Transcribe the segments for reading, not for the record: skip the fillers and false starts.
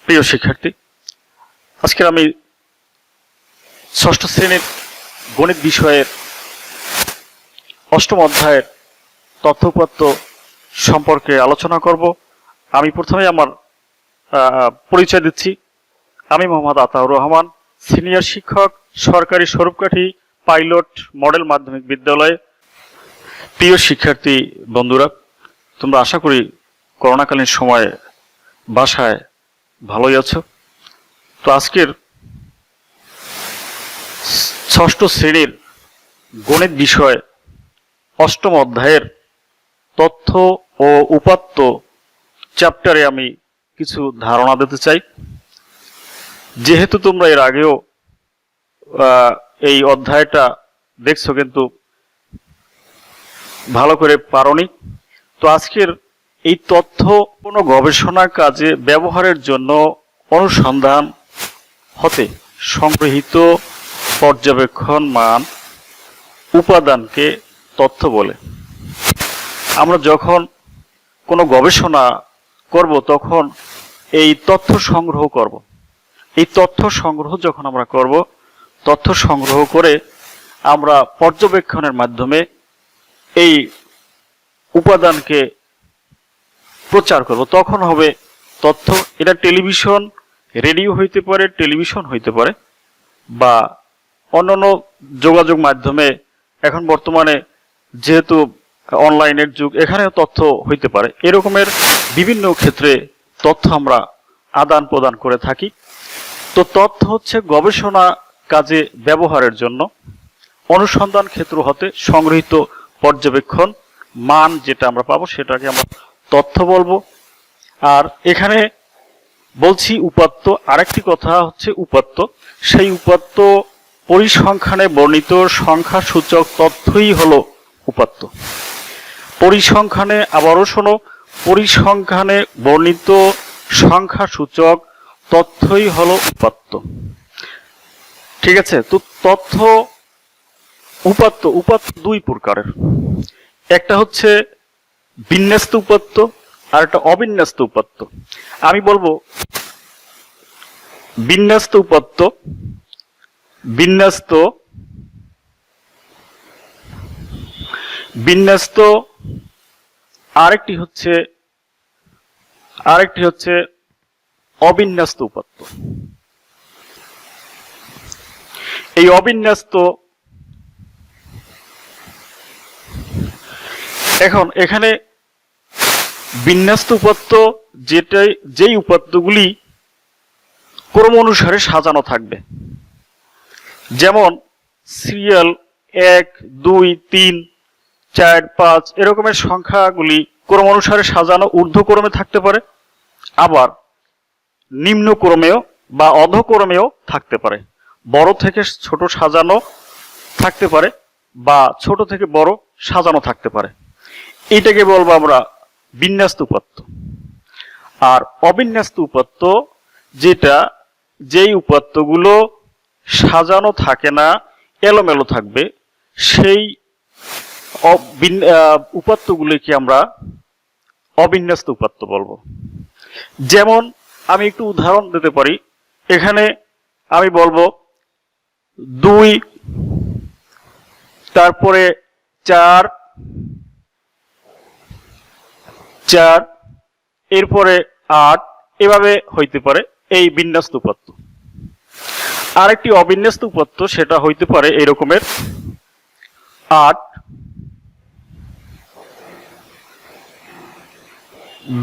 প্রিয় শিক্ষার্থী, আজকে আমি ষষ্ঠ শ্রেণীর গণিত বিষয়ের অষ্টম অধ্যায়ের তথ্য উপাত্ত সম্পর্কে আলোচনা করব। আমি প্রথমে আমার পরিচয় দিচ্ছি। আমি মোহাম্মদ আতাউর রহমান, সিনিয়র শিক্ষক, সরকারি স্বরূপকাঠি পাইলট মডেল মাধ্যমিক বিদ্যালয়। প্রিয় শিক্ষার্থী বন্ধুরা, তোমরা আশা করি করোনাকালীন সময়ে বাসায় ভালোই আছো। তো আজকের ষষ্ঠ শ্রেণীর গণিত বিষয় অষ্টম অধ্যায়ের তথ্য ও উপাত্ত চ্যাপ্টারে আমি কিছু ধারণা দিতে চাই। যেহেতু তোমরা এর আগেও এই অধ্যায়টা দেখছো কিন্তু ভালো করে পারোনি, তো আজকের এই তথ্য কোনো গবেষণা কাজে ব্যবহারের জন্য অনুসন্ধান হতে সংগৃহীত পর্যবেক্ষণ মান উপাদানকে তথ্য বলে। আমরা যখন কোনো গবেষণা করব তখন এই তথ্য সংগ্রহ করব। এই তথ্য সংগ্রহ যখন আমরা করব, তথ্য সংগ্রহ করে আমরা পর্যবেক্ষণের মাধ্যমে এই উপাদানকে প্রচার করব, তখন হবে তথ্য। এটা টেলিভিশন, রেডিও হইতে পারে, টেলিভিশন হইতে পারে, বা অন্যান্য যোগাযোগ মাধ্যমে। এখন বর্তমানে যেহেতু অনলাইনের যুগ, এখানেও তথ্য হইতে পারে। এরকমের বিভিন্ন ক্ষেত্রে তথ্য আমরা আদান প্রদান করে থাকি। তো তথ্য হচ্ছে গবেষণা কাজে ব্যবহারের জন্য অনুসন্ধান ক্ষেত্র হতে সংগৃহীত পর্যবেক্ষণ মান যেটা আমরা পাবো সেটাকে আমরা তথ্য বলবো। আর এখানে বলছি উপাত্ত, আরেকটি কথা হচ্ছে উপাত্ত। সেই উপাত্ত পরিসংখ্যানে বর্ণিত সংখ্যা সূচক তথ্যই হলো উপাত্ত। পরিসংখ্যানে, আবারও শোনো, পরিসংখ্যানে বর্ণিত সংখ্যা সূচক তথ্যই হলো উপাত্ত। ঠিক আছে? তো তথ্য উপাত্ত দুই প্রকারের। একটা হচ্ছে বিন্যস্ত উপাত্ত আর একটা অবিন্যস্ত উপাত্ত। আমি বলবো বিন্যস্ত উপাত্ত, বিন্যস্ত আরেকটি হচ্ছে অবিন্যস্ত উপাত্ত। এই অবিন্যস্ত, এখন এখানে বিন্যস্ত উপাত্ত যেই উপাত্তগুলি ক্রম অনুসারে সাজানো থাকবে, যেমন সিরিয়াল 1, 2, 3, 4, 5 এরকমের সংখ্যাগুলি ক্রম অনুসারে সাজানো ঊর্ধ্বক্রমে থাকতে পারে, আবার নিম্ন ক্রমেও বা অধক্রমেও থাকতে পারে। বড় থেকে ছোট সাজানো থাকতে পারে বা ছোট থেকে বড় সাজানো থাকতে পারে। এইটাকে বলবো আমরা বিন্যস্ত উপাত্ত। আর অবিন্যস্ত উপাত্ত যেই উপাত্তগুলো সাজানো থাকে না, এলোমেলো থাকবে, সেই উপাত্তগুলিকে আমরা অবিন্যস্ত উপাত্ত বলবো। যেমন আমি একটু উদাহরণ দিতে পারি। এখানে আমি বলবো 2, তারপরে 4, এরপরে 8, এভাবে হইতে পারে এই বিন্যস্ত উপাত্ত। আরেকটি অবিন্যস্ত উপাত্ত, সেটা হইতে পারে এরকমের 8,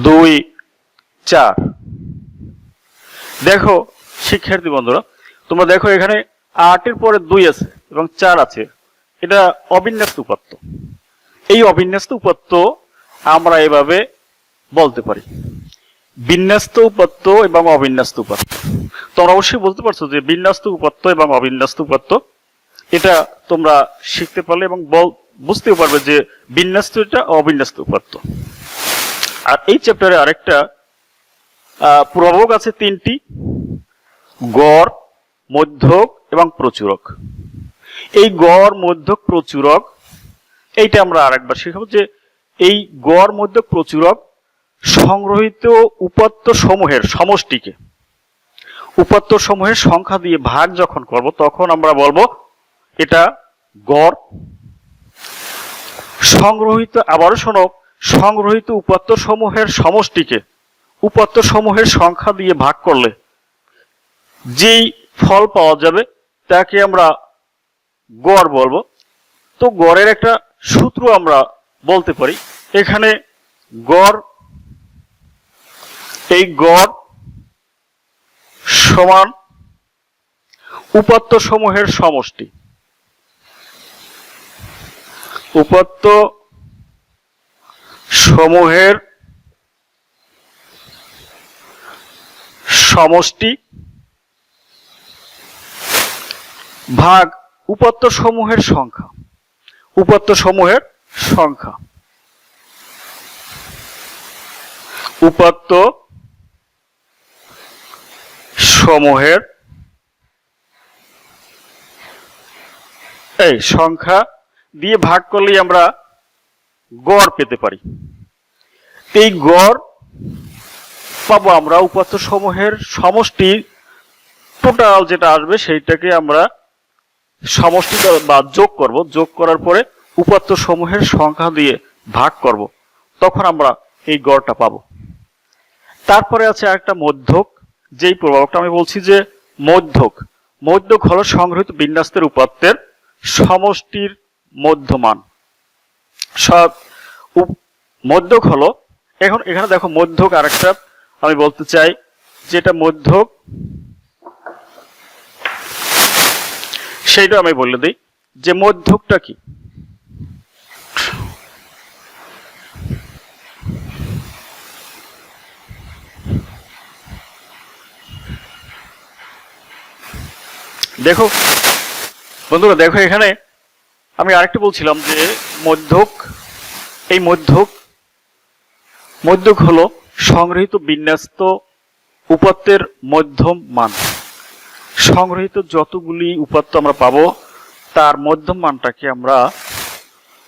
2, 4। দেখো শিক্ষার্থী বন্ধুরা, তোমরা দেখো এখানে 8 এর পরে 2 আছে এবং 4 আছে, এটা অবিন্যস্ত উপাত্ত। এই অবিন্যস্ত উপাত্ত আমরা এভাবে বলতে পারি, বিন্যস্ত উপাত্ত এবং অবিন্যস্ত উপাত্ত। তোমরা অবশ্যই বলতে পারছো যে বিন্যস্ত উপাত্ত এবং অবিন্যস্ত উপাত্ত, এটা তোমরা শিখতে পারলে এবং বুঝতেও পারবে যে বিন্যস্ত এটা, অবিন্যস্ত উপাত্ত। আর এই চ্যাপ্টারে আরেকটা প্রভাবক আছে 3টি: গড়, মধ্যক এবং প্রচুরক। এই গড়, মধ্যক, প্রচুরক এইটা আমরা আরেকবার শিখাবো যে এই গড়, মধ্যক, প্রচুরক সংগ্রহিত উপাত্ত সমূহের সমষ্টিকে উপাত্ত সমূহের সংখ্যা দিয়ে ভাগ যখন করব তখন আমরা বলবো এটা গড়। সংগ্রহিত, আবারও শোনো, সংগ্রহিত উপাত্ত সমূহের সমষ্টিকে উপাত্ত সমূহের সংখ্যা দিয়ে ভাগ করলে যেই ফল পাওয়া যাবে তাকে আমরা গড় বলবো। তো গড়ের একটা সূত্র আমরা বলতে পারি। এখানে গড়, এই গড় সমান উপাত্ত সমূহের সমষ্টি। উপাত্ত সমূহের সমষ্টি ভাগ উপাত্ত সমূহের সংখ্যা। উপাত্ত সমূহের সংখ্যা, উপাত্ত সমূহের এই সংখ্যা দিয়ে ভাগ করলেই আমরা গড় পেতে পারি। এই গড় পাবো আমরা উপাত্ত সমূহের সমষ্টি, টোটাল যেটা আসবে সেইটাকে আমরা সমষ্টি বা যোগ করব। যোগ করার পরে উপাত্ত সমূহের সংখ্যা দিয়ে ভাগ করব, তখন আমরা এই গড়টা পাবো। তারপরে আছে একটা মধ্যক। যেই প্রভাবটা আমি বলছি যে মধ্যক, মধ্যক হলো সংগৃহীত বিন্যাস্তের উপাত্তের সমষ্টির মধ্যমান। সব মধ্যক হলো, এখন এখানে দেখো মধ্যক আরেকটা আমি বলতে চাই, যেটা মধ্যক সেইটা আমি বলে দিই যে মধ্যকটা কি। দেখো বন্ধুরা, দেখো এখানে আমি আরেকটা বলছিলাম যে মধ্যক, এই মধ্যক হলো সংগৃহীত বিন্যস্ত উপাত্তের মধ্যম মান। সংগৃহীত যতগুলি উপাত্ত আমরা পাবো তার মধ্যম মানটাকে আমরা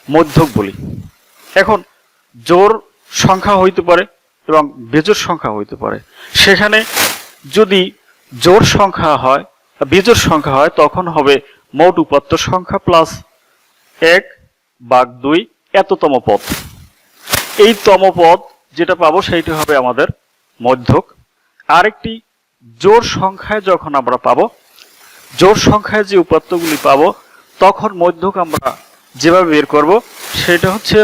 মধ্যক বলি। এখন জোড় সংখ্যা হইতে পারে এবং বেজোড় সংখ্যা হইতে পারে। সেখানে যদি জোড় সংখ্যা হয়, বিজোড় সংখ্যা হয়, তখন হবে মোট উপাত্ত সংখ্যা প্লাস 1/2 এততম পদ। এই তম পদ যেটা পাবো সেইটা হবে আমাদের মধ্যক। আরেকটি জোড় সংখ্যায় যখন আমরা পাবো, জোড় সংখ্যায় যে উপাত্তগুলি পাবো, তখন মধ্যক আমরা যেভাবে বের করব সেটা হচ্ছে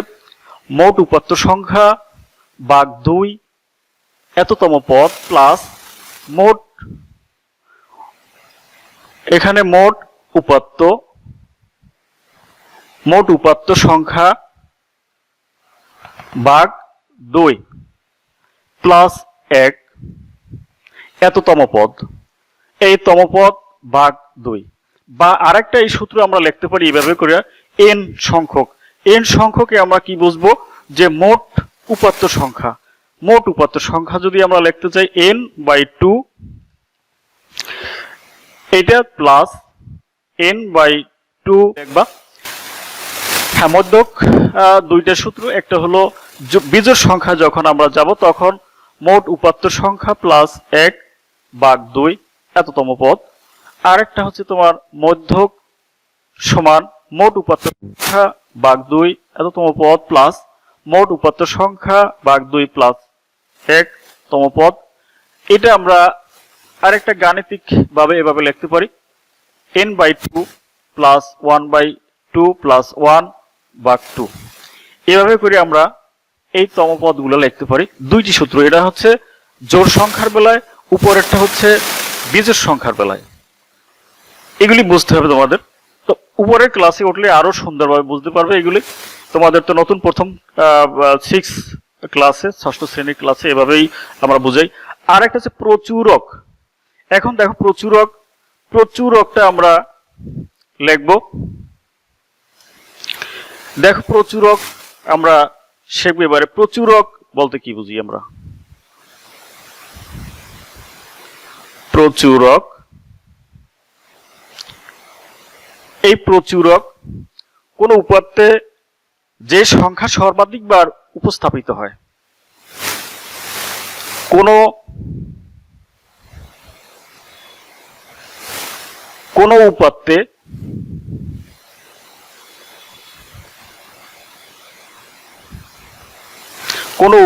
মোট উপাত্ত সংখ্যা ভাগ 2 এততম পদ প্লাস মোট, এখানে মোট উপাত্ত সংখ্যা ভাগ 2 প্লাস 1 এততম পদ, এই তম পদ ভাগ 2। বা আরেকটা এই সূত্র আমরা লিখতে পারি এইভাবে করে, n সংখ্যক। n সংখ্যকে আমরা কি বুঝবো যে মোট উপাত্ত সংখ্যা। মোট উপাত্ত সংখ্যা যদি আমরা লিখতে চাই n/2, এটা প্লাস n/2 লিখবা। হ্যাঁ, মধ্যক দুইটা সূত্র, একটা হলো বিজোড় সংখ্যা যখন আমরা যাব তখন মোট উপাত্ত সংখ্যা প্লাস 1/2 এততম পদ। আরেকটা হচ্ছে তোমার মধ্যক সমান মোট উপাত্ত সংখ্যা ভাগ 2 এততম পদ প্লাস মোট উপাত্ত সংখ্যা ভাগ 2 প্লাস 1 তম পদ। এটা আমরা আরেকটা গাণিতিক ভাবে এভাবে লিখতে পারি, n/2 প্লাস 1/2 প্লাস 1/2। এভাবে করে আমরা এই তম পদগুলো লিখতে পারি। দুইটি সূত্র, এটা হচ্ছে জোড় সংখ্যার বেলায়, উপরেরটা হচ্ছে বিজোড় সংখ্যার বেলায়। এগুলি বুঝতে হবে তোমাদের। তো উপরের ক্লাসে উঠলে আরো সুন্দরভাবে বুঝতে পারবে এগুলি। তোমাদের তো নতুন প্রথম 6 ক্লাসে, 6ষ্ঠ শ্রেণীর ক্লাসে এভাবেই আমরা বুঝাই। আর একটা হচ্ছে প্রচুরক। এখন দেখো প্রচুরকটা আমরা লিখব। দেখো প্রচুরক আমরা শিখব এবারে। প্রচুরক বলতে কি বুঝি আমরা? প্রচুরক, এই প্রচুরক কোন উপাত্তে যে সংখ্যা সর্বাধিকবার উপস্থাপিত হয়, কোন কোনো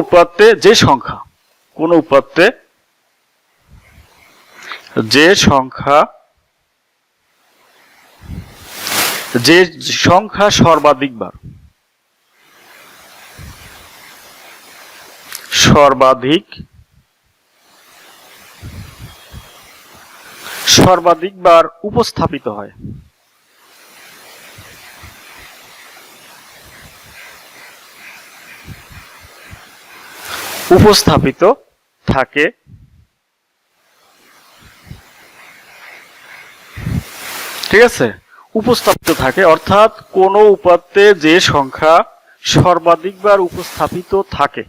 উপাত্তে যে সংখ্যা সর্বাধিকবার উপস্থাপিত হয়, উপস্থাপিত থাকে, ঠিক আছে? উপস্থাপিত থাকে অর্থাৎ কোনো উপাত্তে যে সংখ্যা সর্বাধিকবার উপস্থাপিত থাকে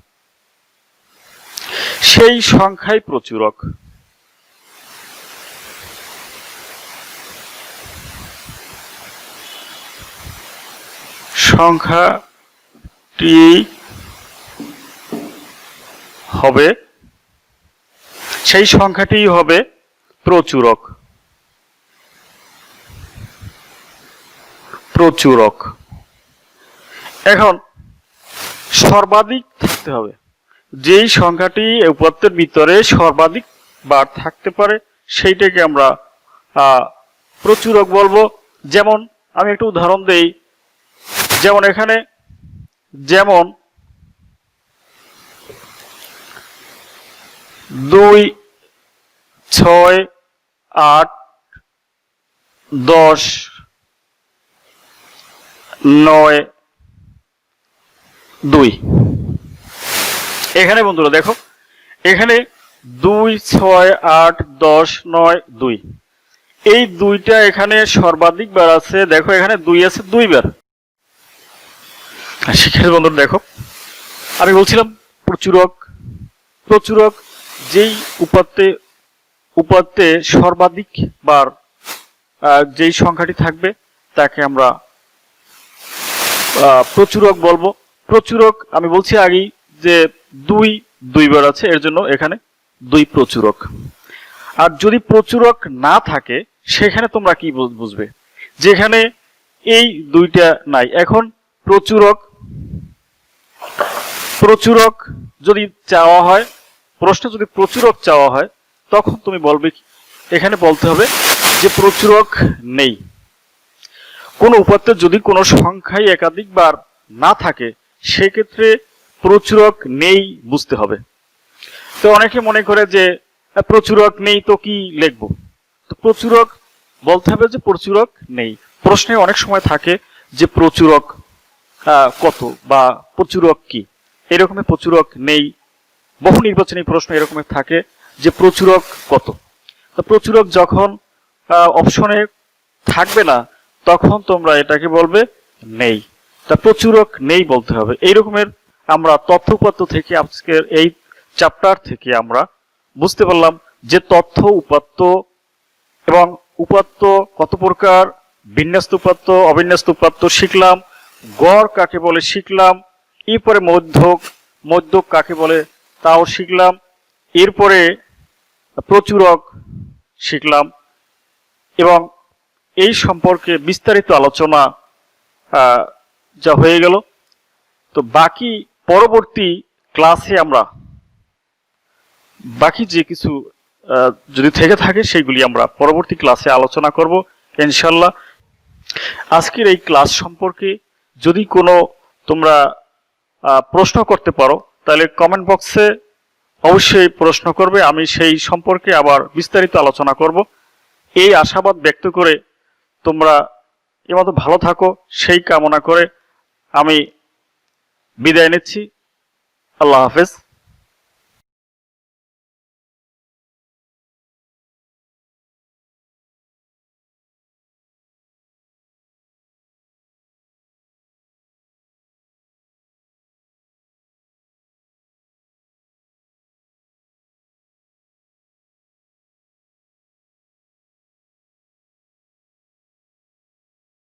সেই সংখ্যাই প্রচুরক। সংখ্যাটি হবে, সেই সংখ্যাটি হবে প্রচুরক। এখন সর্বাধিক থাকতে হবে, যেই সংখ্যাটি উপাত্তের ভিতরে সর্বাধিক বার থাকতে পারে সেইটাকে আমরা প্রচুরক বলবো। যেমন আমি একটু উদাহরণ দেই, যেমন এখানে 2, 6, 8, 10, 9, 2। এখানে বন্ধুরা দেখো, এখানে 2, 6, 8, 10, 9, 2, এই দুইটা এখানে সর্বাধিক বার আছে। দেখো এখানে 2 আছে 2 বার। শিক্ষার্থী বন্ধুরা দেখো, আমি বলছিলাম প্রচুরক যেই উপাত্তে সর্বাধিক বার যেই সংখ্যাটি থাকবে তাকে আমরা প্রচুরক বলবো। প্রচুরক আমি বলছি আগেই যে 2 বার আছে, এর জন্য এখানে 2 প্রচুরক। আর যদি প্রচুরক না থাকে সেখানে তোমরা কি বুঝবে, যেখানে এই দুইটা নাই। এখন প্রচুরক যদি চাওয়া হয়, প্রশ্নে যদি প্রচুরক চাওয়া হয়, তখন তুমি বলবে, এখানে বলতে হবে যে প্রচুরক নেই। কোন উপাত্তে যদি কোনো সংখ্যাই একাধিকবার না থাকে সেক্ষেত্রে প্রচুরক নেই বুঝতে হবে। তো অনেকে মনে করে যে প্রচুরক নেই তো কি লিখবো, তো প্রচুরক বলতে হবে যে প্রচুরক নেই। প্রশ্নে অনেক সময় থাকে যে প্রচুরক কত বা প্রচুরক কি, এরকমের প্রচুরক নেই। বহু নির্বাচনী প্রশ্ন এরকমের থাকে যে প্রচুরক কত। তো প্রচুরক যখন অপশনে থাকবে না তখন তোমরা এটাকে বলবে নেই। তা প্রচুরক নেই বলতে হবে। এই রকমের আমরা তথ্য উপাত্ত থেকে আজকের এই চ্যাপ্টার থেকে আমরা বুঝতে পারলাম যে তথ্য উপাত্ত এবং উপাত্ত কত প্রকার, বিন্যস্ত উপাত্ত, অবিন্যস্ত উপাত্ত শিখলাম, গড় কাকে বলে শিখলাম, এরপরে মধ্যক কাকে বলে তাও শিখলাম, এরপরে প্রচুরক শিখলাম এবং এই সম্পর্কে বিস্তারিত আলোচনা যা হয়ে গেল। তো বাকি পরবর্তী ক্লাসে আমরা বাকি যে কিছু যদি থেকে থাকে সেগুলি আমরা পরবর্তী ক্লাসে আলোচনা করব ইনশাল্লাহ। আজকের এই ক্লাস সম্পর্কে যদি কোনো তোমরা প্রশ্ন করতে পারো তাহলে কমেন্ট বক্সে অবশ্যই প্রশ্ন করবে, আমি সেই সম্পর্কে আবার বিস্তারিত আলোচনা করব। এই আশাবাদ ব্যক্ত করে তোমরা এমতো ভালো থাকো সেই কামনা করে আমি বিদায় নিচ্ছি। আল্লাহ হাফেজ।